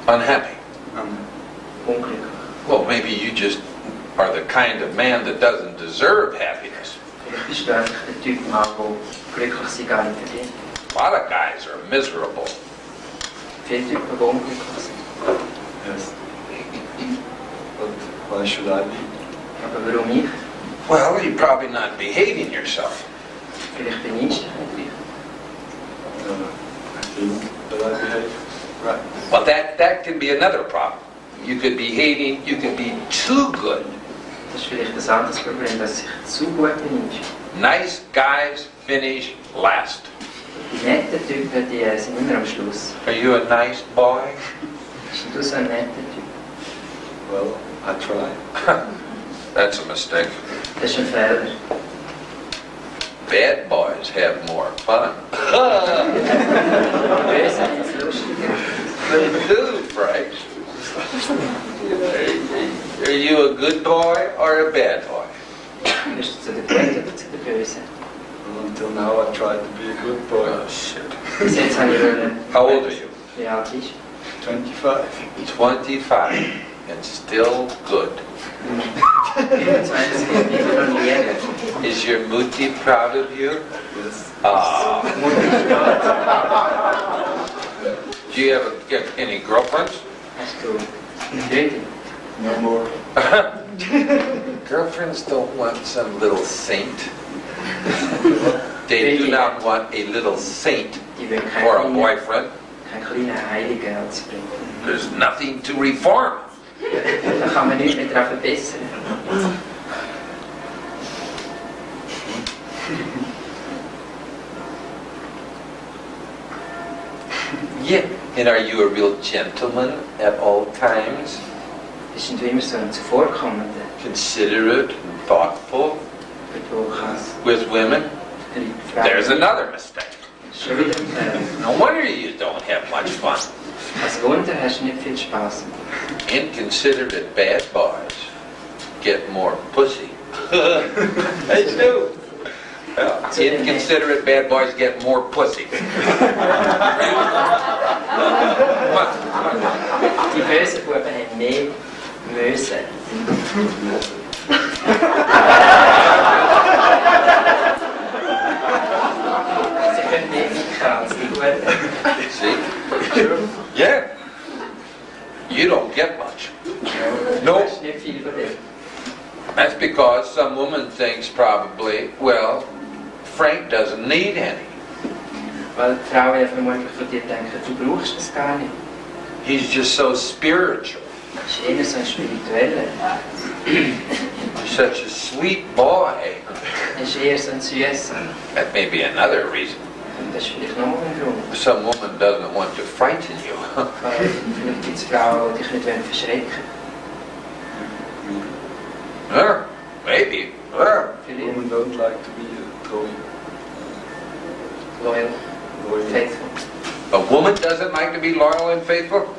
Unhappy. Ongelukkig. Well, maybe you just are the kind of man that doesn't deserve happiness. Vielleicht bist du einfach der Typ Mann, der glücklich sein gar nicht verdient. A lot of guys are miserable. Viele Typen, die unglücklich sind. Yes. But why should I be? Aber warum ich? Well, you're probably not behaving yourself. Vielleicht benimmst du dich nicht richtig. I think that I behave right. Well, that can be another problem. You could be too good. Das ist vielleicht ein anderes Problem, dass sich zu gut benimmst. Nice guys finish last. Die netten Typen, die sind immer am Schluss. Are you a nice boy? Bist du so ein netter Typ? Well, I try. That's a mistake. Das ist ein Fehler. Bad boys have more fun. Böse ist lustiger. They do, Frank. Are you a good boy or a bad boy? Bist du zu der Guten oder zu der Bösen? Well, until now I tried to be a good boy. Oh, shit. Bis jetzt habe ich wollen. How old are you? Wie alt bist du? 25. 25 and still good. 25 und immer noch Lehrer. Is your Mutti proud of you? Yes. Ah. Do you have any girlfriends? Hast du eine Freundin? No more. Girlfriends don't want some little saint. They do not want a little saint Die wollen or a boyfriend. keinen kleinen Heiligen anzubringen. There's nothing to reform. Da kann man nichts mehr daran verbessern. Yeah. And are you a real gentleman at all times? Bist du immer so ein Zuvorkommender, Considerate and thoughtful du kannst with women? die Frauen... There's another mistake. Schon wieder ein Fehler. No wonder you don't have much fun. Als Wunder hast du nicht viel Spaß. Inconsiderate bad boys get more pussy. They do. Well, inconsiderate bad boys get more pussy. Die bösen Buben haben mehr Möse. Sie können mehr ficken als die Guten. See? Yeah. You don't get much. Du No. hast nicht viel von dem. That's because some woman thinks probably, well, Frank doesn't need any. Weil die Frauen vermutlich von dir denken, du brauchst das gar nicht. He's just so spiritual. Das ist eher so ein Spiritueller. He's such a sweet boy. Das ist eher so ein Süßer. That may be another reason. Und das ist vielleicht noch ein Grund. Some woman doesn't want to frighten you. Weil vielleicht gibt es Frauen, die dich nicht verschrecken Yeah, maybe. Yeah. wollen. Women don't like to be Loyal, loyal. faithful. A woman doesn't like to be loyal and faithful.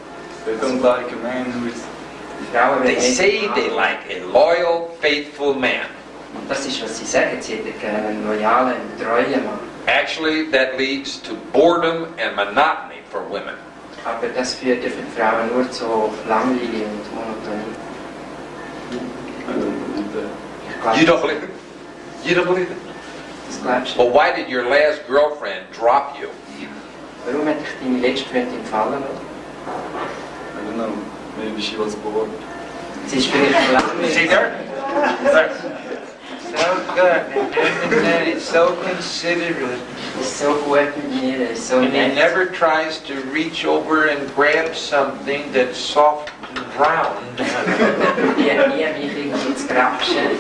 They don't like a man who is... Frauen They wollen nicht- say they like a loyal, faithful man. Das ist, was sie sagen. Sie hätten gerne einen loyalen, treuen Mann. Actually, that leads to boredom and monotony for women. Aber das führt ja für die Frauen nur zu Langweile und Monotonie. I don't believe that. Ich glaube, You don't believe it? You don't believe it? das glaubst du. Well, why did your last girlfriend drop you? Warum hat dich deine letzte Freundin gefallen lassen? I don't know. Maybe she was bored. Sie ist vielleicht langweilig. See there? So good. It's so considerate. Sie ist so gut mit mir, ist so And he nett. never tries to reach over and grab something that's soft and round. Die hat nie mich irgendwie zu grapschen.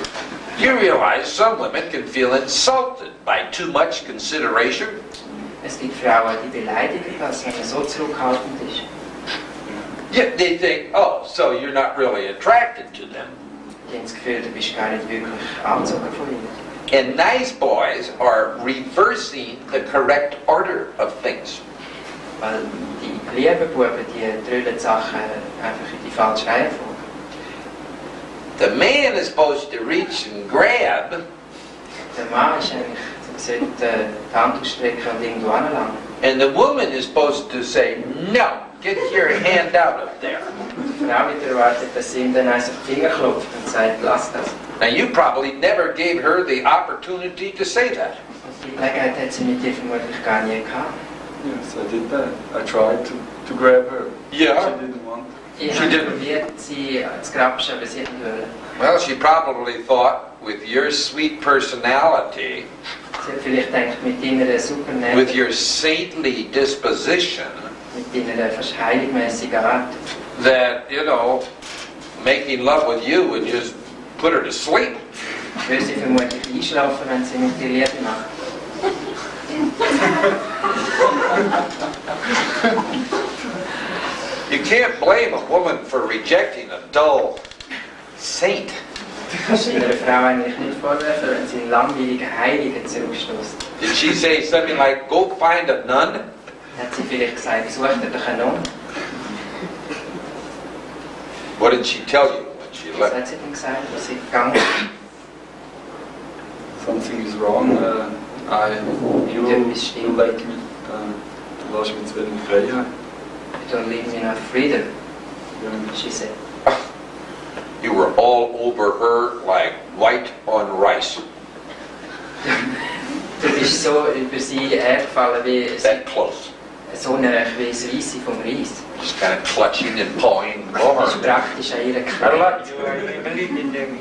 You realize some women can feel insulted by too much consideration? Es gibt Frauen, die beleidigen das, wenn man so zurückhaltend ist. Yeah, they think, oh, so you're not really attracted to them. Die haben das Gefühl, du bist gar nicht wirklich angezogen von ihnen. And nice boys are reversing the correct order of things. Weil die lieben Buben, die drüllen die Sachen einfach in die falsche Reihenfolge. The man is supposed to reach and grab, Der Mann ist eigentlich, sollte die Hand ausstrecken und irgendwo anlangen. and the woman is supposed to say, no, get your hand out of there. Die Frau wieder erwartet, dass sie ihm dann einfach die Finger klopft und sagt, lass das. Now you probably never gave her the opportunity to say that. Die Gelegenheit hat sie mit dir vermutlich gar nie gehabt. Yes, I did that. I tried to grab her. Yeah. She didn't want to. Ich Sie habe didn't. probiert, sie zu grapschen, aber sie hat nicht wollen. Well, she probably thought, with your sweet personality, Sie hat vielleicht gedacht, mit deiner super with Nette, your saintly disposition, mit deiner fast heiligmäßigen Art, that, you know, making love with you would just put her to sleep. würde sie vermutlich einschlafen, wenn sie mit dir Liebe macht. You can't blame a woman for rejecting a dull saint. Du kannst einer Frau eigentlich nicht vorwerfen, wenn sie einen langweiligen Heiligen zurückstößt. Did she say something like, go find a nun? Hat sie vielleicht gesagt, such dir doch einen Nonne? What did she tell you when she Was left? hat sie denn gesagt, wo sie gegangen ist? Something is wrong. You like me. Du lässt mich zu wenig Freiheit. You don't leave me enough freedom, Ja. she said. You were all over her like white on rice. Du bist so über sie hergefallen wie That close. so eine wie das Reisse vom Reis. Just kind of clutching and pawing. Du Oh, bist praktisch an ihrer I Knie. love you. I believe in them.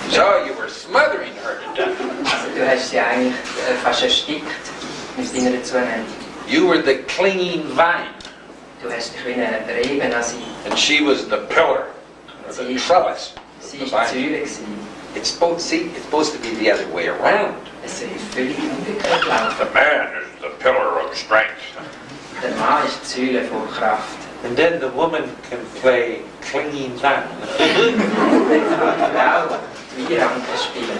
So you were smothering her to death. Also du hast sie eigentlich fast erstickt mit deiner Zuneigung. You were the clinging vine, Du hast dich wie ein Reben an sie. and she was the pillar, or the trellis. Sie war die Säule gewesen. It's supposed to be the other way around. Es soll völlig umgekehrt laufen. The man is the pillar of strength. Der Mann ist die Säule von Kraft. And then the woman can play clinging vine. Dann kann die Frau die Weiranke spielen.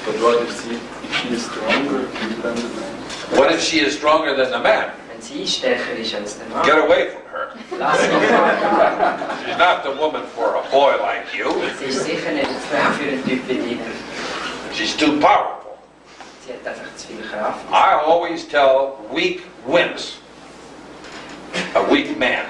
But what if she is stronger than the man? What if she is stronger than the man? Wenn sie stärker ist als der Mann, Get away from her. lass sie fahren. She's not the woman for a boy like you. Sie ist sicher nicht eine Frau für einen Typ wie dich. She's too powerful. Sie hat einfach zu viel Kraft. I always tell weak wimps, a weak man,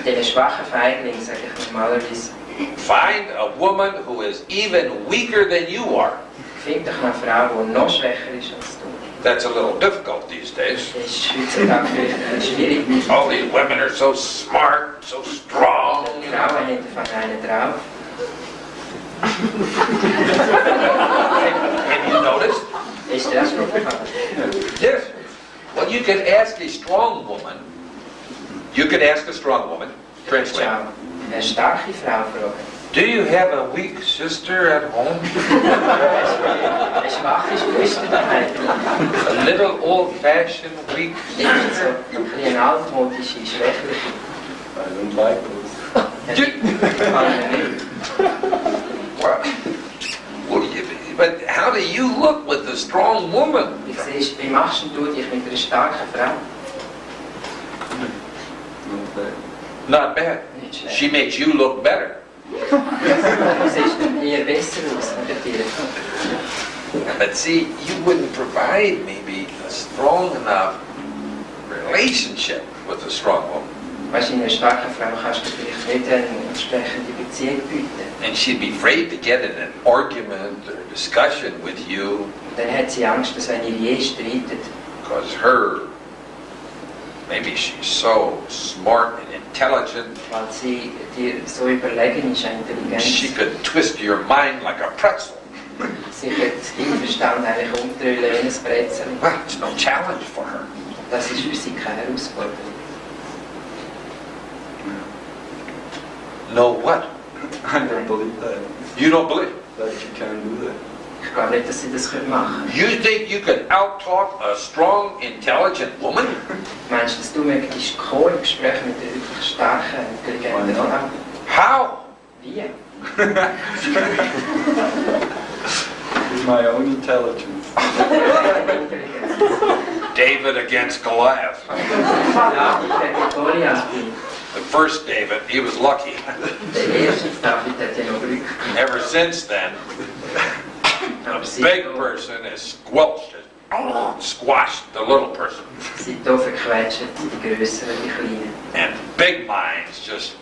Den schwachen Feigling sage ich normalerweise, find a woman who is even weaker than you are. find doch eine Frau, die noch schwächer ist als du. That's a little difficult these days. Das ist heutzutage vielleicht ein bisschen schwierig. All these women are so smart, so strong. Die Frauen haben von einen drauf. Have you noticed? Ist dir das aufgefallen? Yes. Well, you could ask a strong woman. You could ask a strong woman. Translate. Schau, eine starke Frau fragen. Do you have a weak sister at home? Eine schwache Schwester daheim. A little old-fashioned weak Die ist so ein bisschen altmodische, schwächliche. I don't like those. Ja, die gefallen mir nicht. Well, but how do you look with a strong woman? Wie siehst du, wie machst du dich mit einer starken Frau? Not bad. Not bad. Nicht schlecht. She makes you look better. Du siehst eher besser aus mit dir. But see, you wouldn't provide maybe a strong enough relationship with a strong woman. Weißt du, in einer starken Frau kannst du vielleicht nicht eine entsprechende Beziehung bieten. And she'd be afraid to get in an argument or discussion with you Dann hat sie Angst, dass wenn ihr je streitet, because maybe she's so smart and intelligent, weil sie dir so überlegen ist, intelligent, she could twist your mind like a pretzel. sie wird deinen Verstand eigentlich umdrehen wie ein Brezel. Well, it's no challenge for her. Das ist für sie keine Herausforderung. No what? I don't believe that. You don't believe? That you can do that. Ich glaube nicht, dass sie das machen können. You think you can out-talk a strong, intelligent woman? Meinst du, dass du möchtest im Gespräch mit einer wirklich starken, intelligenten Why not? Frau? How? Wie? With my own intelligence. David against Goliath. Ja, ich werde Goliath bin. The first David, he was lucky. Der erste David hat ja noch Glück. Ever since then, a big person has squelched it. squash the little person. Sie hier verquetschen die Größeren, die Kleinen. And big minds just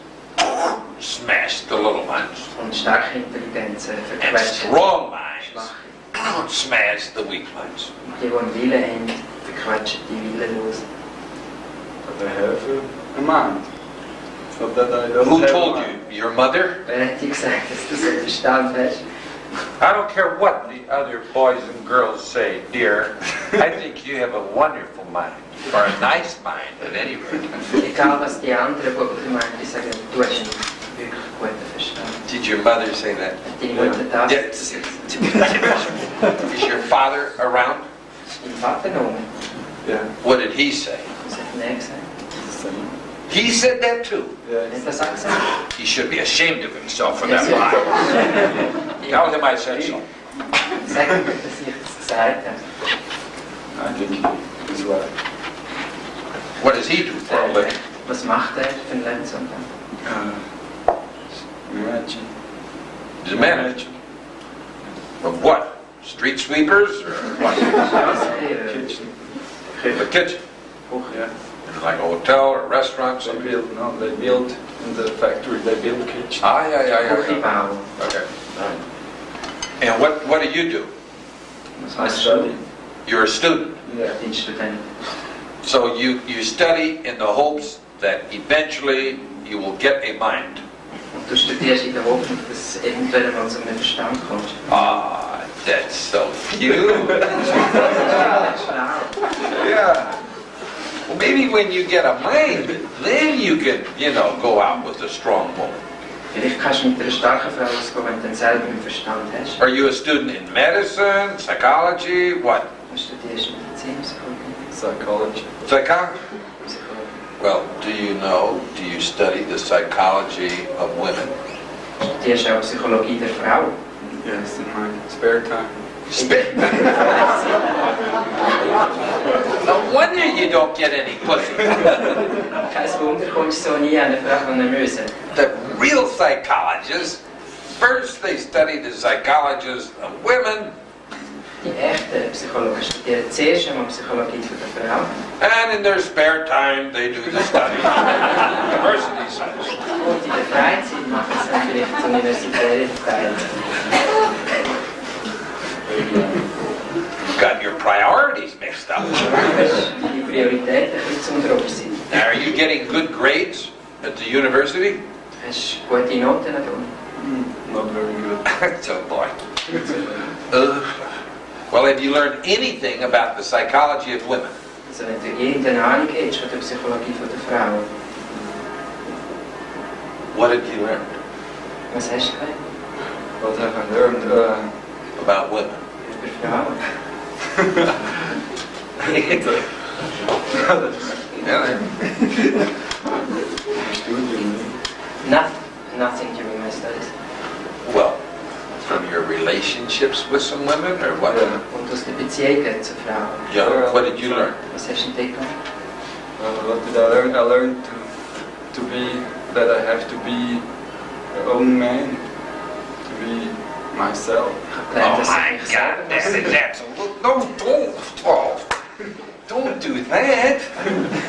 smash the little minds. Und starke Intelligenzen And verquetschen strong minds Schwache. smash the weak minds. Die einen Willen haben, verquetschen die willenlos. But I have a mind. It's not that I don't Who have a told mind. you? Your mother? Wer hat dir gesagt, dass du so einen Verstand hast? I don't care what the other boys and girls say, dear. I think you have a wonderful mind. Or a nice mind, at any rate. Egal was die anderen Buben meinen, die sagen, du hast einen wirklich guten Verstand. Did your mother say that? Hat deine Mutter das Yes. gesagt? Is your father around? Ist dein Vater noch? Yeah, What did he say? Was hat er gesagt? it's the same. He said that too. Yeah, Hat er das auch gesagt? He should be ashamed of himself for that lie. Tell him I said so. Sag mir, dass ich das gesagt habe. I think it's right. What does he do for a living? Was macht er für einen Lebensunterhalt? Imagine. He's a manager. Of what? Street sweepers or what? Kitchen. The kitchen. Yeah. Like a hotel or a restaurant, They something. build, no, they build in the factory, they build kitchen. Ah, yeah. Küche bauen. Okay. And what do you do? Was I machst study. You're a student. Yeah. du? Den Student. So you study in the hopes that eventually you will get a mind. Und du studierst in der Hoffnung, dass du irgendwann mal zu einem Verstand kommst. Ah, that's so cute. Schlau. Yeah. Well, maybe when you get a mind, then you can, go out with a strong woman. Vielleicht kannst du mit einer starken Frau ausgehen, wenn du dann selber einen Verstand hast. Are you a student in medicine, psychology, what? Du studierst Medizin, Psychologie. Psychology. Psychology? Psychologie. Well, do you study the psychology of women? Du studierst auch Psychologie der Frau. Yes, in my spare time. No wonder you don't get any pussy. Kein Wunder, kommst du so nie an eine Frau müssen. The real psychologists, first they study the psychologies of women, Die echten Psychologen studieren zuerst einmal Psychologie von der Frau. and in their spare time they do the study. University studies. Und in der Freizeit machen sie dann vielleicht das universitäre Teil. You've got your priorities mixed up. Die Prioritäten ein bisschen zu unter sind. Now, are you getting good grades at the university? Hast du gute Noten an der Uni? Not very good. Oh boy. Well, have you learned anything about the psychology of women? Also wenn du irgendeine Ahnung hast von der Psychologie von der Frau, What have you learned was hast du gelernt What have I learned? about women? über Frauen? Studium. Nothing during my studies. Well, from your relationships with some women, or what? Yeah. Und aus den Beziehungen zu Frauen. Yeah. What did you learn? Was hast du entdeckt? What did I learn? I learned to be, that I have to be my own man, to be myself. Ich habe gelernt, Oh dass my ich mich God, selber that's no, don't do that.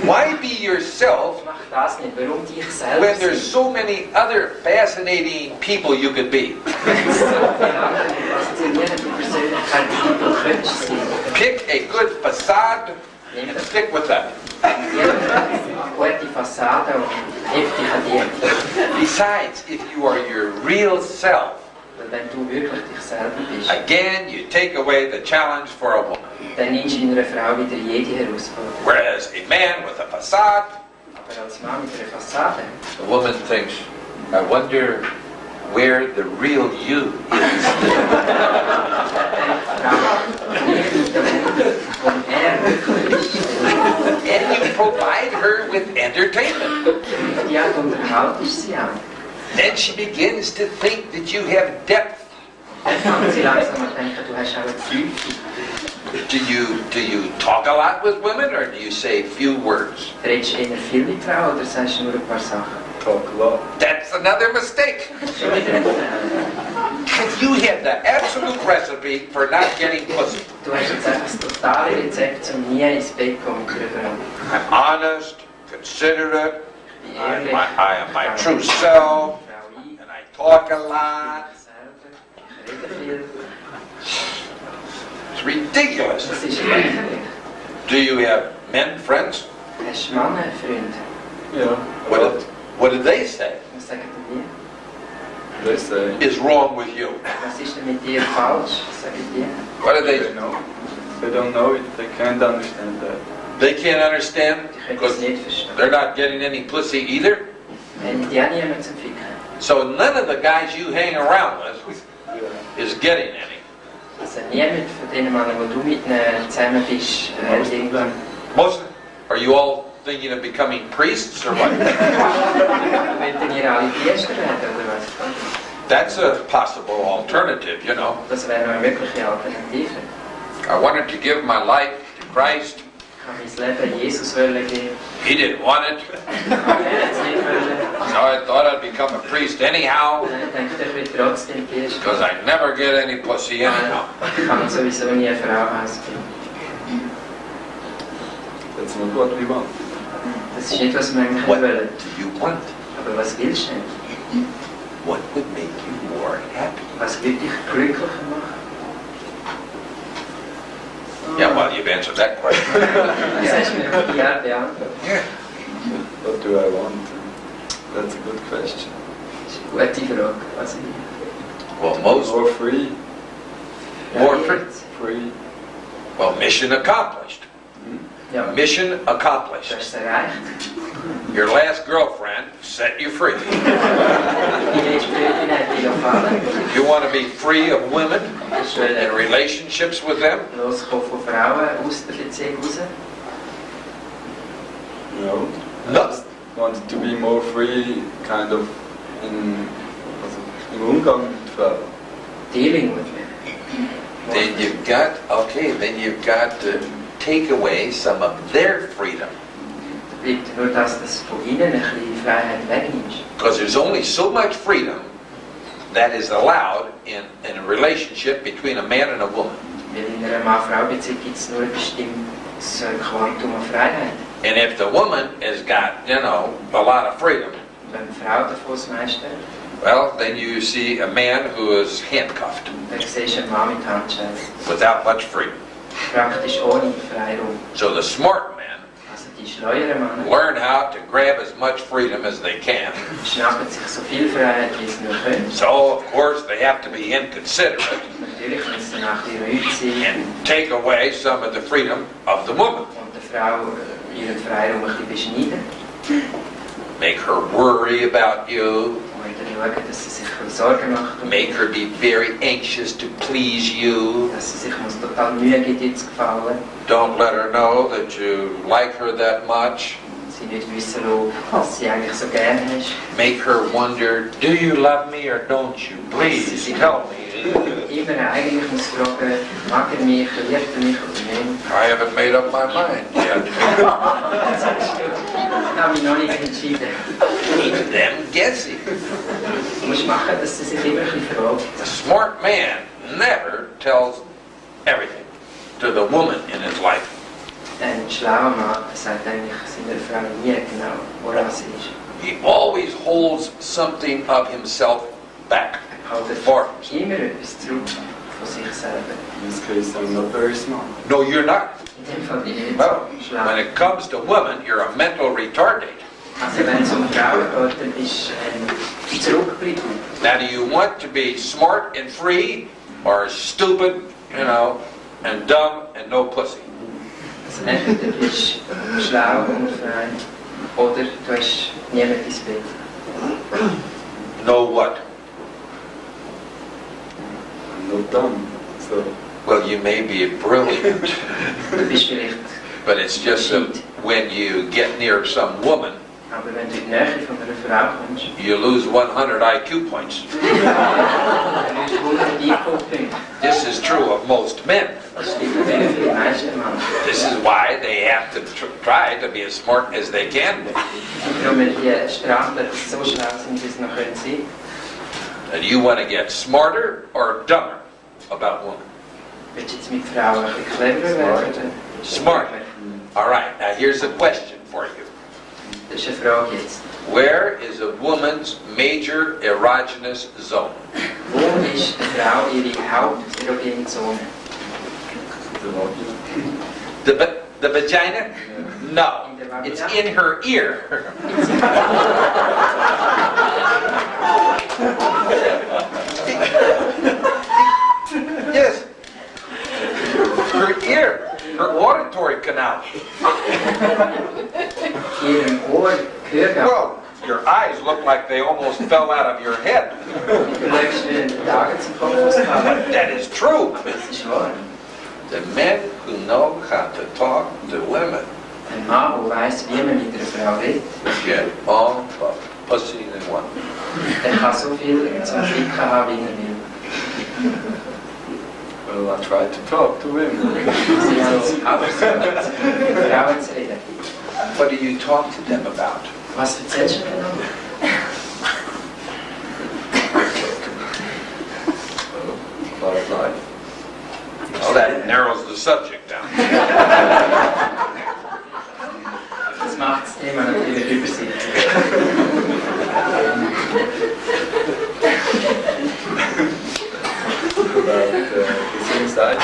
Why be yourself mach das nicht. Warum dich selber when there's so many other fascinating people you could be? faszinierende Persönlichkeit, die du könntest sein. Pick a good facade and stick with that. Gute Fassade und heb dich an die. Besides, if you are your real self, Weil wenn du wirklich dich selber bist, again, you take away the challenge for a woman. dann nimmst du in einer Frau wieder jede Herausforderung. Whereas a man with a facade, Aber als Mann mit einer Fassade, the woman thinks, I wonder where the real you is. And you provide her with entertainment. Ja, du unterhaltest sie auch. Then she begins to think that you have depth. Dann fangen sie langsam an denken, du hast auch eine Tiefe. Do you talk a lot with women, or do you say few words? Redest du eher viel mit Frauen oder sagst du nur ein paar Sachen? Talk a lot. That's another mistake. Schon wieder. You had the absolute recipe for not getting pussy. Du hast jetzt einfach das totale Rezept, um nie ins Bett zu kommen mit einer Frau. I'm honest, considerate, Ich bin I ehrlich. am my true self, Frau ein. and I talk a lot. Ich rede viel. It's ridiculous. Das ist lächerlich. Do you have men friends? Hast du Männerfreunde? Yeah. What did they say Was sagen die dir? They say. is wrong with you? Was ist denn mit dir falsch? Was sagen die? What did They they? know. They don't know it. They can't understand that. They can't understand Die können es because nicht verstehen. they're not getting any pussy either. Wenn die auch niemand zum Ficken. So none of the guys you hang around with is getting any. Also niemand von den Männern, wo du mit ihnen zusammen bist, irgendwann. Most, are you all thinking of becoming priests or what? Wollten ihr alle Priester werden, oder was? That's a possible alternative, you know. Das wäre noch eine mögliche Alternative. I wanted to give my life to Christ. Ich habe mein Leben Jesus geben. He didn't want it, Er hat es nicht wollen. so I thought I'd become a priest anyhow, Ich denke, ich will trotzdem Priester. because I never get any pussy anyhow. Ich kann sowieso nie eine Frau ausgeben. That's not what we want. Das ist nicht, was wir eigentlich What wollen. do you want? Aber was willst du denn? What would make you more happy? Was würde dich glücklicher machen? Yeah, well, you've answered that question. Das hast du mir mit Ja beantwortet. Yeah. What do I want? That's a good question. Das ist eine gute Frage. Was will Well, most More free. ich? More Ja, free. jetzt. Free. well, mission accomplished. Ja, Mission du accomplished. hast es erreicht. Your last girlfriend set you free. Die letzte Freundin hat dich gefallen. You want to be free of women Hast du and relationships with them? loskommen von Frauen aus der Beziehung raus? No. No. Wanted to be more free, kind of im Umgang mit Frauen. Dealing with me. Then then you've got to take away some of their freedom. Bleibt nur das, dass du von ihnen ein bisschen Freiheit wegnimmst. Because there's only so much freedom that is allowed in a relationship between a man and a woman. Weil in einer Mann-Frau-Beziehung gibt es nur ein bestimmtes Quantum an Freiheit. And if the woman has got, a lot of freedom, Wenn eine Frau davon das meiste, well, then you see a man who is handcuffed dann siehst du einen Mann mit Handschellen. without much freedom. Praktisch ohne Freiraum. So the smart men Also die schleueren Männer learn how to grab as much freedom as they can. schnappen sich so viel Freiheit, wie sie nur können. So, of course, they have to be inconsiderate Natürlich müssen sie nach ihrer Rüte sein and take away some of the freedom of the woman. und der Frau ihren Freiraum ein bisschen beschneiden. Make her worry about you. Und dann schauen, dass sie sich Sorgen macht. Make her be very anxious to please you. Dass sie sich muss total Mühe gibt, dir zu gefallen. Don't let her know that you like her that much. Sie nicht wissen lassen, was sie eigentlich so gerne hast. Make her wonder, do you love me or don't you? Please tell me. Immer eigentlich muss fragen, mag er mich, liebt er mich oder nicht. I haven't made up my mind yet. Das habe ich noch nicht entschieden. Keep them guessing. Du musst machen, dass sie sich immer ein bisschen fragt. The smart man never tells everything to the woman in his life. Ein schlauer Mann sagt eigentlich seiner Frau nie genau, woran sie ist. He always holds something of himself back. Er hält For immer etwas zurück von sich selber. In this case, I'm not very smart. No, you're not. In dem Fall bin ich nicht Well, so when schlau. it comes to women, you're a mental retardate. Also wenn es um Frauen geht, dann bist du ein Zurückbleiben. Now, do you want to be smart and free, or stupid, and dumb and no pussy? Also entweder bist du schlau und frei, oder du hast niemand ins Bett. No what? I'm not dumb. So, Well, you may be brilliant, Du bist vielleicht, but it's just that when you get near some woman, aber wenn du in die Nähe von einer Frau kommst, you lose 100 IQ points. dann wirst du 100 IQ-Punkte. This is true of most men. Das stimmt natürlich für die meisten Männer. This is why they have to try to be as smart as they can be. Und darum, weil die Sprachler so schlau sind, wie sie noch können sein. And you want to get smarter or dumber about women? Willst du jetzt mit Frauen ein bisschen cleverer werden? Smart. All right, now here's a question for you. Das ist eine Frage jetzt. Where is a woman's major erogenous zone? Wo ist eine Frau ihre haupterogene Zone? The vagina? No, In der Vagina? it's in her ear. Yes, her ear, her auditory canal. Ihrem Ohr, Gehörgang. Well, your eyes look like they almost fell out of your head. Du läufst wie den Tagen zum Kopf ausgehauen. But that is true. Das ist wahr. The men who know how to talk to women Ein Mann, der weiss, wie man mit einer Frau redet, get all the pussy they want. der kann so viel zum Ficken haben, wie er will. Well, I try to talk to women. Sie haben es auch versucht, mit Frauen zu reden. What do you talk to them about? Was erzählst du mir noch? About life. Well, that narrows the subject down. Das macht das Thema natürlich übersichtlich. About suicide.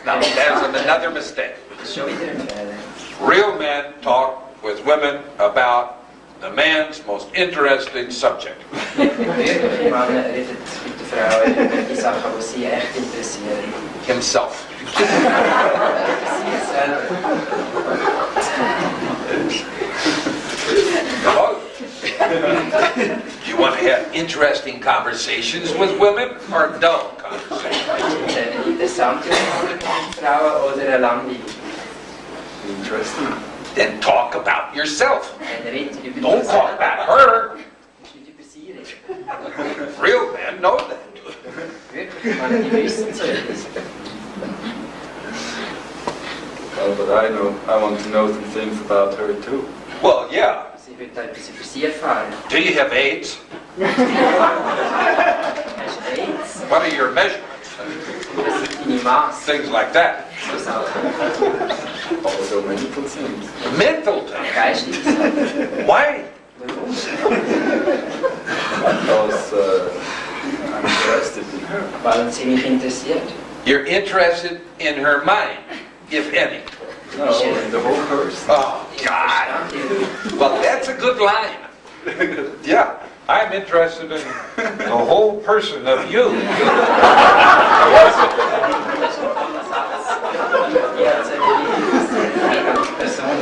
No, there's another mistake. Das ist schon wieder ein Fehler. Real men talk with women about the man's most interesting subject. Wirkliche Männer reden mit der Frau über die Sachen, die sie echt interessieren. Himself. Sie selber. Oh. You want to have interesting conversations with women or dull conversations? Eine interessante Unterhaltung mit Frauen oder eine langweilige? Interesting. Then talk about yourself. Eine redet über Don't talk about her. Nicht über sie reden. Real men know that. Wirklich, Männer, die wissen so etwas. Well, but I want to know some things about her too. Well, yeah. Sie wird etwas über sie erfahren. Do you have AIDS? Hast du AIDS? What are your measurements? Was sind deine Maß? Things like that. So Sachen. Also mental things. Mental things. Geistige Sachen. Why? Warum? Because I'm interested in her. Weil sie mich interessiert. You're interested in her mind, if any. No, in the whole person. Oh, God. Well, that's a good line. Yeah, I'm interested in the whole person of you.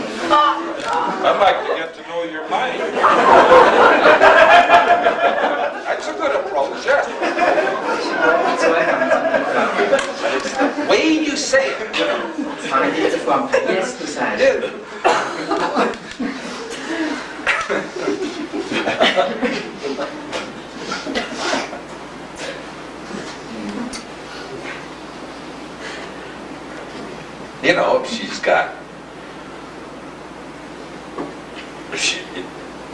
I'd like to get to know your mind. That's a good approach, yeah. But it's the way you say it. Das kann ich jetzt davon, yes, du sagst. You know, she's got...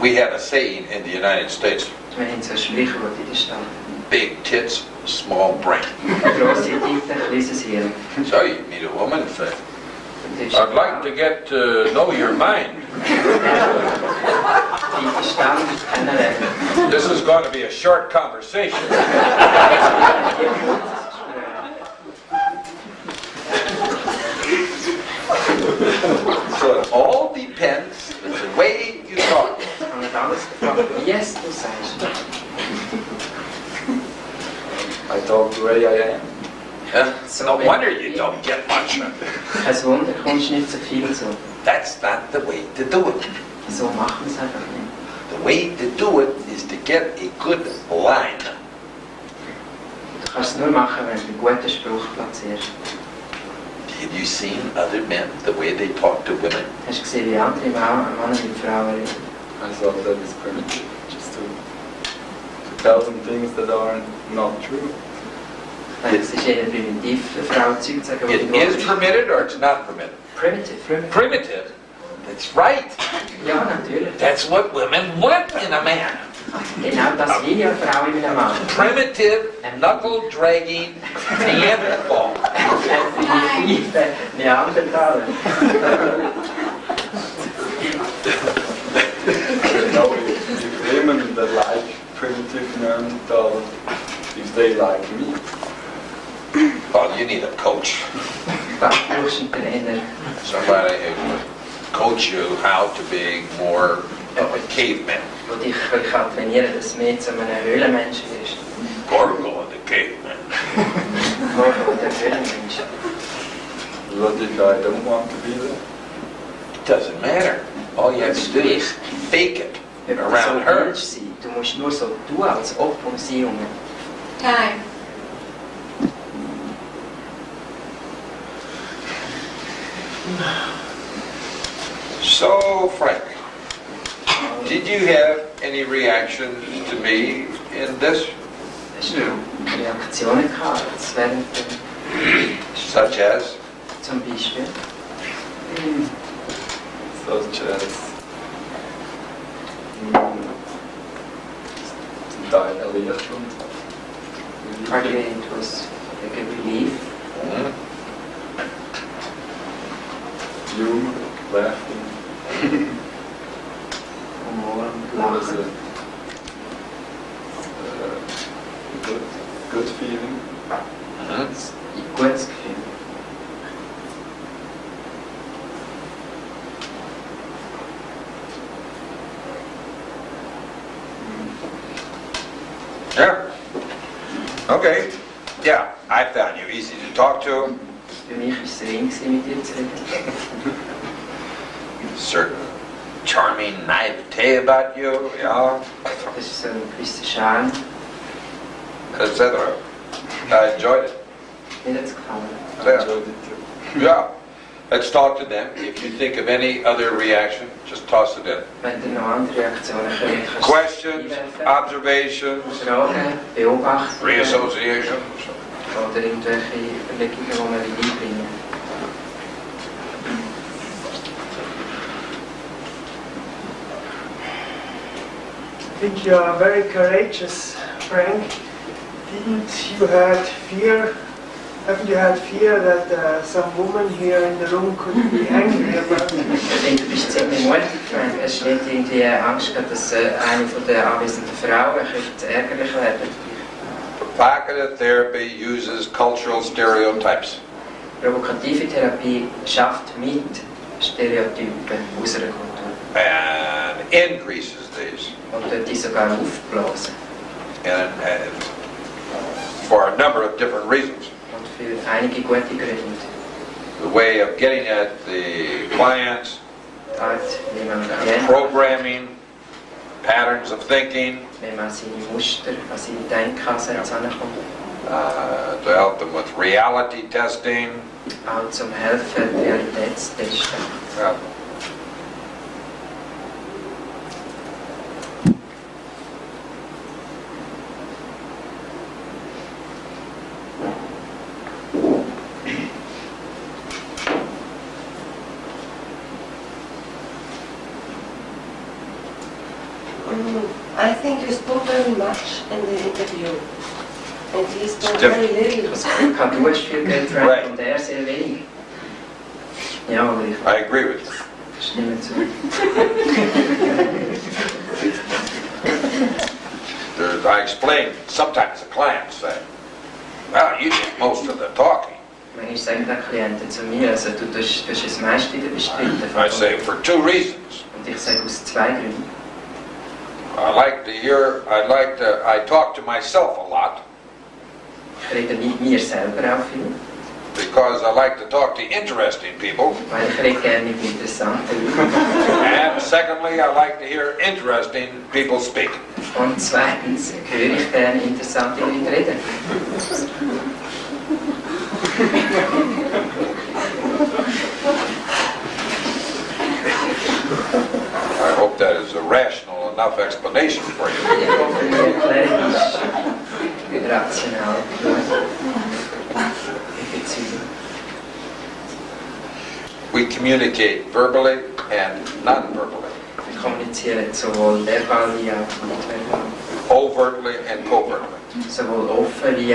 We have a saying in the United States, Wir haben so ein Sprichwort in der Stadt. big tits, small brain. Grosse Titten, kleines Hirn. So you meet a woman and say, Das ist I'd like to get to know your mind. die Verstand kennenlernen. This is going to be a short conversation. So it all depends on the way you talk. Und nicht alles davon, yes, du sagst. I talk the way I am. No wonder you don't get much. Kein Wunder, kommst nicht so viel so. That's not the way to do it. So machen wir es einfach nicht. The way to do it is to get a good line. Du kannst es nur machen, wenn du einen guten Spruch platzierst. Have you seen other men, the way they talk to women? Hast du gesehen, wie andere Männer mit Frauen reden? I thought that is primitive, just to tell them things that are not true. Ich denke, es ist eher primitiv, eine Frau Zeug zu sagen, It is permitted or it's not permitted? Primitive. Primitive. That's right. Ja, natürlich. That's what women want in a man. Genau das will ich eine Frau in einem Mann. Primitive, knuckle-dragging Neanderthal. Primitive Neandertaler. Now, if women that like primitive Neanderthal, if they like me, Well, you need a coach. Da brauchst du einen Trainer. Somebody who would coach you how to be more of a caveman. Der dich kann trainieren, dass du mehr zu einem Höhlenmensch wirst. Gorgo the caveman. Morgen der Höhlenmensch. what if I don't want to be there? Doesn't matter. All you have to do is fake it Du around her. Mensch sein. Du musst nur so tun, als ob um sie herum. Time. So, Frank, did you have any reactions to me in this? Hast du Reaktionen gehabt, jetzt während dem, Such as? zum Beispiel? Such as zum Teil Erleichterung. Hardly it was like a relief. Hmm? Humor, laughing. Humor und Was Lachen. good feeling. Hmm? Ein gutes Gefühl. Yeah. Okay. Yeah, I found you easy to talk to. Für mich war es ein Ring, mit dir zu reden. Certain charming naivete about you, yeah, Das ist so ein gewisser Charme. etc. I enjoyed it. Mir hat es gefallen. I enjoyed it too. Yeah. Let's talk to them. If you think of any other reaction, just toss it in. Wenn du noch andere Reaktionen kommen, kannst du Questions, einwerfen. observations, Fragen, Beobachtungen reassociations. oder irgendwelche Überlegungen, die wir einbringen. I think you are very courageous, Frank. Didn't you had fear? Haven't you had fear that some woman here in the room could be angry about it? Ich denke, du bist ziemlich mutig, Frank. Hast du nicht irgendwie Angst gehabt, dass eine von der anwesenden Frauen könnte ärgerlich werden? Provocative therapy uses cultural stereotypes. Provokative Therapie schafft mit Stereotypen aus einer Kultur And increases these. und tut die sogar aufblasen. And for a number of different reasons. Und für einige gute Gründe. The way of getting at the clients, Die Art, wie man Klienten, programming, patterns of thinking, wenn man seine Muster, an seine Denkansätze ankommt, to help them with reality testing. auch zum Helfen, Realitätstesten. Yeah. I think you spoke very much in the interview. And he spoke Stimmt. very little. Das Gefühl gehabt, du hast viel geredet, Frank, Right. und er sehr wenig. Ja, aber ich I agree with you. stimme zu. I explain, sometimes the clients say, well, you did most of the talking. Manchmal sagen die Klienten zu mir, also du tust das meiste bestreiten. I say, for two reasons. Und ich sage aus zwei Gründen. I talk to myself a lot Ich rede mit mir selber auch viel, because I like to talk to interesting people. weil ich rede gerne mit interessanten Leuten. And secondly, I like to hear interesting people speak. Und zweitens höre ich gerne interessante Leute reden. I hope that is a rational enough explanation for you. Ich hoffe, die Erklärung ist rational genug. Überzeugend. We communicate verbally and non-verbally. kommunizieren, sowohl verbal wie auch nonverbal. overtly and covertly, Sowohl offen wie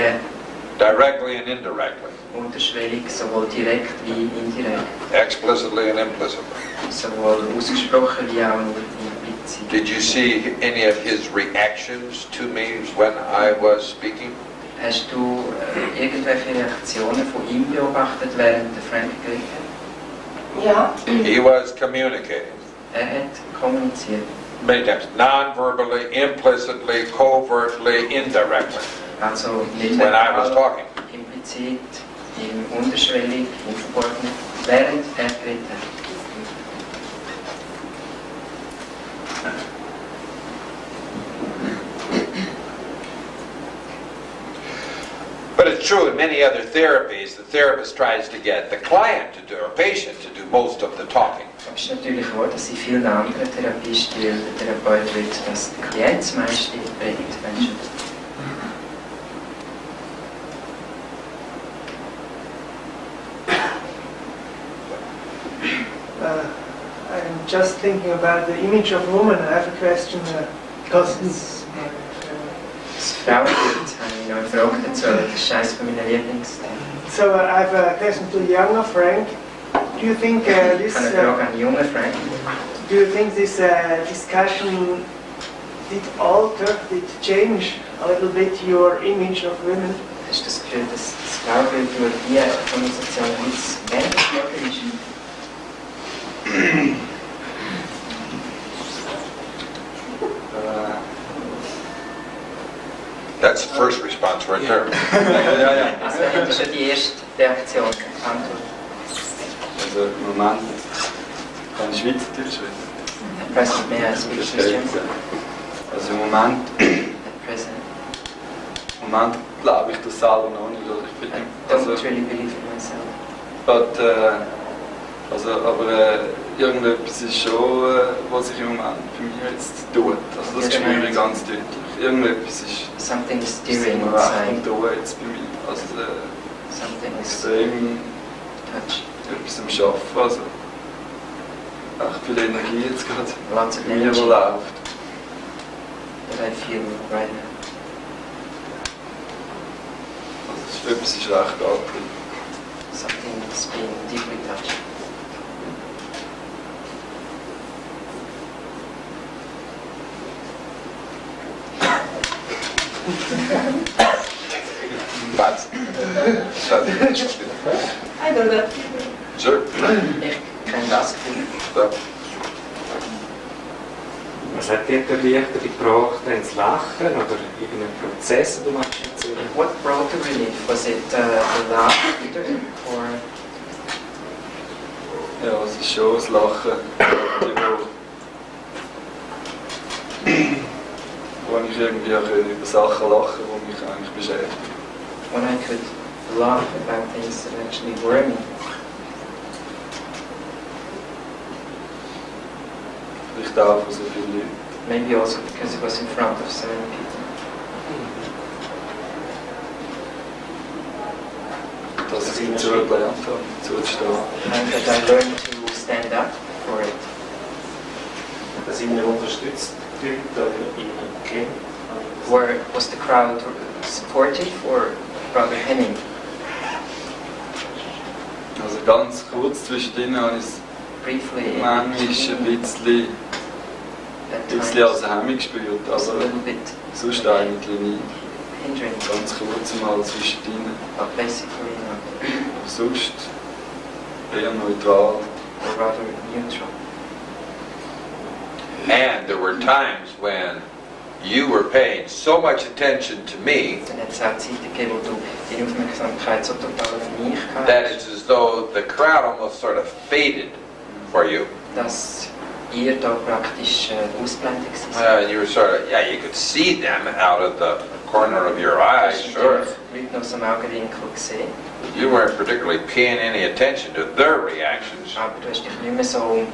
directly and indirectly, unterschwellig, sowohl direkt wie indirekt. explicitly and implicitly. Sowohl ausgesprochen wie auch nur implizit. Did you see any of his reactions to me when I was speaking? Hast du irgendwelche Reaktionen von ihm beobachtet, während der Frank geredet hat? Ja. He was communicating Hat kommuniziert. many times, non-verbally, implicitly, covertly, indirectly, Also nicht when I was verbal, talking. implizit, im unterschwellig, im Verborgenen, während er geredet hat. But it's true in many other therapies, the therapist tries to get the client to do, or patient to do most of the talking. Es ist natürlich wahr, dass in vielen anderen Therapiestilen der Therapeut will, dass der Klient das meiste predigt, wenn schon. I'm just thinking about the image of woman. I have a question because it's Das Frauenbild habe ich noch eine Frage dazu, das ist eines von meinen Lieblingsthemen. so. I have a question to younger Frank. Do you think Ich habe eine Frage an jungen Frank. do you think this discussion did alter, did change a little bit your image of women? Hast du das Gefühl, dass das Frauenbild durch die Konversation jetzt geändert worden ist? That's the first response right there. Also das ist schon die erste Reaktion, Antwort. Also im Moment kann ich Schweizerdeutsch reden. At present, may I speak Christian? Also im Moment, At present, glaube ich das selber noch nicht. Oder ich bin, I don't really believe in myself. aber irgendetwas ist schon, was sich im Moment bei mir jetzt tut. Also das spüre ich ganz deutlich. Irgendetwas ist Something is stirring recht inside. und da jetzt bei mir. Also Something is extrem touched. etwas am Schaffen. Also echt viel Energie jetzt gerade Lots of bei mir, energy die läuft. that I feel right now. Also etwas ist recht angetrieben. Something is being deeply touched. But, I know that. sure. Ich kenne das Gefühl. So, Was hat dich erleichtert gebracht, ins Lachen oder irgendeinen Prozess, den du machst erzählen? What brought the relief? Was it the laughter or Ja, es ist schon das Lachen, wo ich irgendwie auch über Sachen lachen, die mich eigentlich beschäftigen. when I could laugh about things that actually worry me? Vielleicht auch von so vielen Leuten. Maybe also because it was in front of so many people. Dass ich dazu gelernt habe, zuzustehen. And that I learned to stand up for it. Dass immer unterstützt die Leute oder immer kennt. Was the crowd supportive or rather Henning? Also ganz kurz zwischendrin habe ich es Briefly, manchmal ein bisschen als Hemmung gespürt, was a aber little bit sonst eigentlich nicht. hindering, Ganz kurz mal zwischendrin. but basically not, Aber sonst eher neutral. or rather neutral. and there were times when you were paying so much attention to me Dann hat es auch Zeiten gegeben, wo du deine Aufmerksamkeit so total auf mich gehabt that hast, it's as though the crowd almost sort of faded for you. dass ihr da praktisch ausblendet seid. You were sort of, yeah, you could see them out of the corner of your eye, sure. Leute noch so im Augenwinkel gesehen, You weren't particularly paying any attention to their reactions. aber du hast dich nicht mehr so um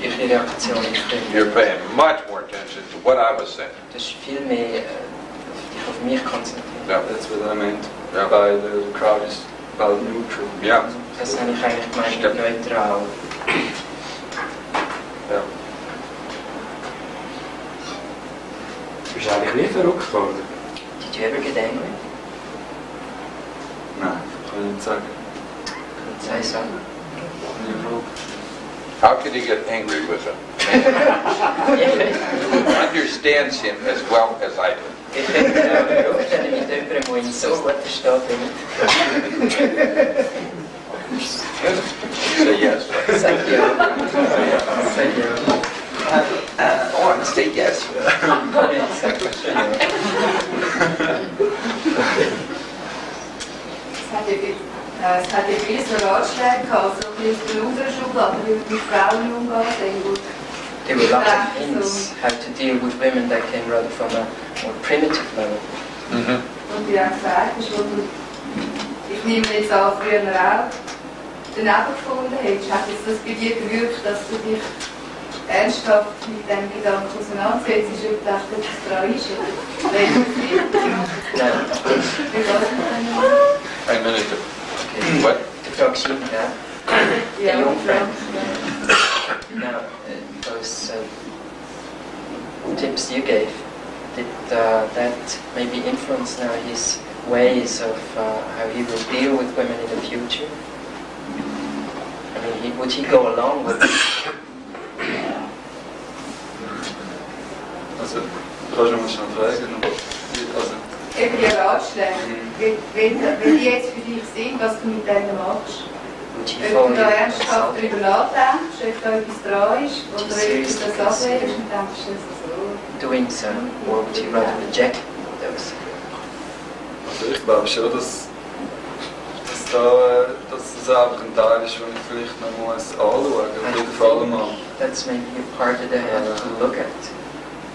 ihre Reaktionen You're gekümmert. paying much more attention to what I was saying. Du hast viel mehr dich auf mich konzentriert. Yeah. That's what I meant Ja. by the crowd is about neutral. Yeah. Das habe ich eigentlich gemeint mit neutral. Yeah. Bist du eigentlich nie verrückt worden? Did you ever get angry? Nein, kann ich nicht sagen. Say so. Nie verrückt. How could he get angry with him? Understands him as well as I do. Ich könnte auch verrückt werden mit jemandem, der ihn so gut versteht wie Say yes. ich. Sag ja. Sag ja. I want to say yes. Sag ja. Es hat ja viele so Ratschläge gehabt, so ein bisschen in unserer Schublade, wie man mit Frauen umgeht. There were lots of hints how to deal with women that came rather from a more primitive level. Mhm. Und wie auch gesagt ist, wo du, ich nehme jetzt an, früher auch daneben gefunden hättest, hat jetzt das bei dir gewirkt, dass du dich ernsthaft mit dem Gedanken auseinandersetzt, ob das dran ist oder wenn du es nicht. Nein. Wie geht es denn? Ein Minute. Okay. What? Du fragst ihn, ja? Ja, Jungfrau. ja. Now, those tips you gave, did that maybe influence now his ways of how he will deal with women in the future? I mean, would he go along with it? Also, kannst du mich schon fragen? Also, Eben die Ratschläge, wenn die jetzt für dich sind, was du mit denen machst. Would he Ob follow du da your ernsthaft example? darüber nachdenkst, ob da etwas dran ist, oder ob du Seriously das ablehnst und denkst, das ist so. Doing so, or would he rather reject those? also ich glaube schon, dass das einfach ein Teil ist, den ich vielleicht noch muss anschauen muss. Auf jeden Fall mal. That's maybe a part that I have to look at.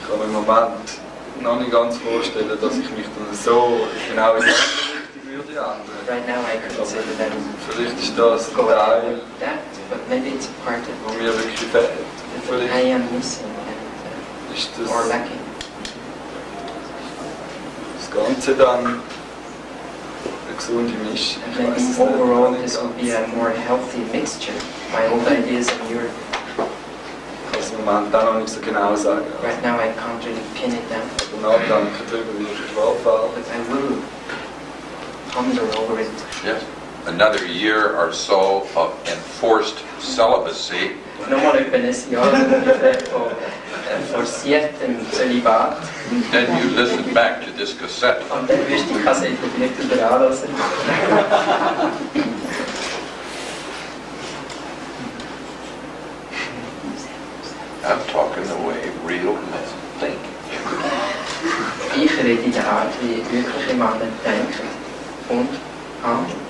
Ich kann mir im Moment noch nicht ganz vorstellen, dass ich mich dann so genau in die Richtung würde ändern. Right now I couldn't say that I would Vielleicht ist das ein go ahead Teil, with that, but maybe it's a part der that mir wirklich fehlt. I Vielleicht am missing ist or das lacking. Ganze dann eine gesunde Mischung. And Ich weiss maybe es nicht, overall nicht this ganz. will be a more healthy mixture. My old ideas and your. Ich kann es im Moment auch noch nicht so genau sagen. Right now I can't really pin it down, Aber nachdenken darüber würde ich wohlfallen. but I will ponder over it. Yes. Another year or so of enforced celibacy. Nochmal über ein Jahr ungefähr von forciertem Zölibat. Then you listen back to this cassette. Und dann wirst du die Kassette vielleicht wieder anhören. I'm talking the way real men think. Ich rede in der Art, wie wirkliche Männer denken und handeln.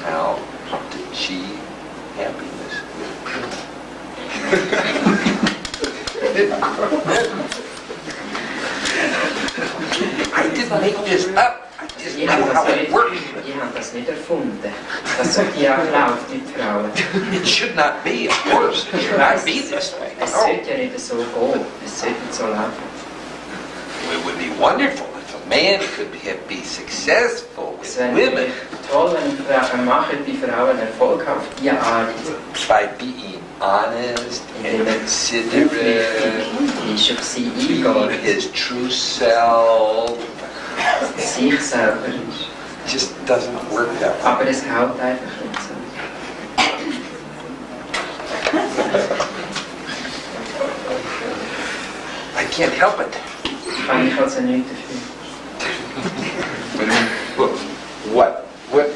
How to achieve happiness with I didn't make this up. I just Ich know habe how it works. das nicht erfunden. Das sollte ja auch läuft, die Frauen. It should not be, of course. It should not be this way. Es No. sollte ja nicht so gehen. Es sollte so laufen. It would be wonderful if a man could be successful Es with wäre women natürlich toll, wenn ein Mann die Frauen erfolghaft ja anreizt. by being honest and considerate, Die ist auf sie being eingeht. his true self. Sich selber ist. Just doesn't work that way. Aber es haut einfach nicht so. I can't help it. Kann ich also nicht dafür. What? What?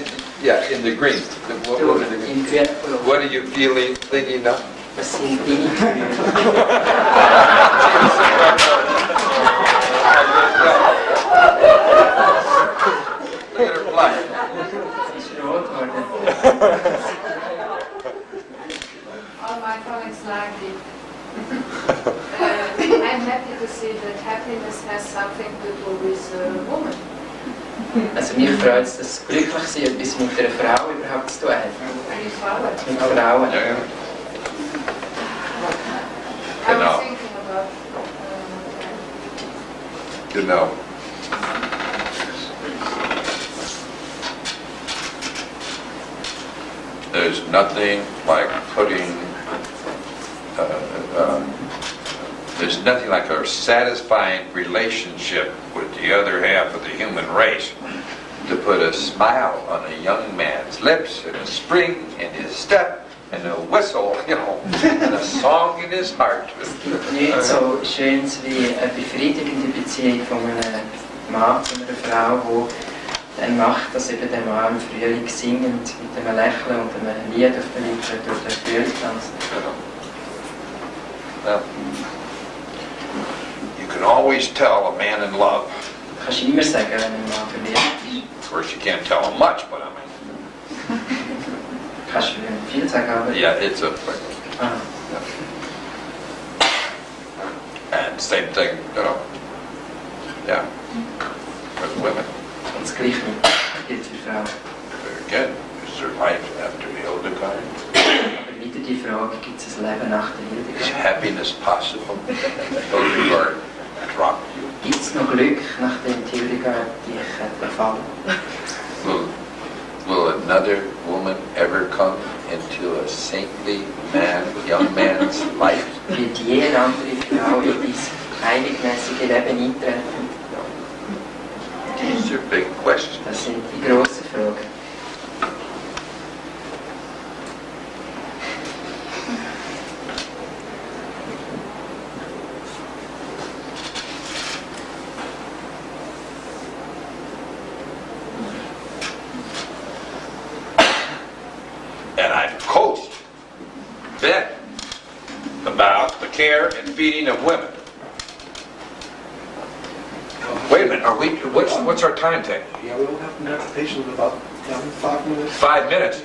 Yeah, in the green. What, Du, what, are, im Grünpullover, what are you feeling, thinking of? was sind deine Gefühle? Look at her fly. Es ist rot geworden. All my colleagues like it. I'm happy to see that happiness has something to do with a woman. Also mich freut es, dass Glücklichsein etwas mit einer Frau überhaupt zu tun hat. Mit Frauen. Mit Frauen. Yeah. I Genau. was thinking about Genau. There's nothing like putting There's nothing like a satisfying relationship with the other half of the human race to put a smile on a young man's lips and a spring in his step and a whistle, you know, and a song in his heart. Nichts so Schönes wie eine befriedigende Beziehung von einem Mann zu einer Frau, wo dann macht, dass eben der Mann im Frühling singend mit einem Lächeln und einem Lied auf den Lippen durch den Frühling tanzt. Well, you can always tell a man in love. Du kannst immer sagen, wenn ein Mann verliebt ist. Of course, you can't tell him much, but I mean, Du kannst viel sagen, aber... yeah, it's a. Ah. And same thing, you know, yeah, with women. Und das Gleiche gilt für Frauen. Again, is there life after Hildegard? Aber wieder die Frage, gibt es ein Leben nach der Is Hildegard? happiness possible? Hildegard dropped you. Gibt es noch Glück, nachdem die Hildegard dich befallen? Will another woman ever come into a saintly young man's life? Wird je eine andere Frau in dein heiligmäßige Leben eintreten? These are big questions. Das sind die grossen Fragen. And I've coached Ben about the care and feeding of women. Wait a minute, what's our timetable? Yeah, we'll have another patient in about 5 minutes. 5 minutes.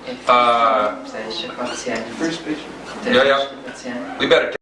Der erste Patient. First patient. Der Ja, ja. erste Patient. We better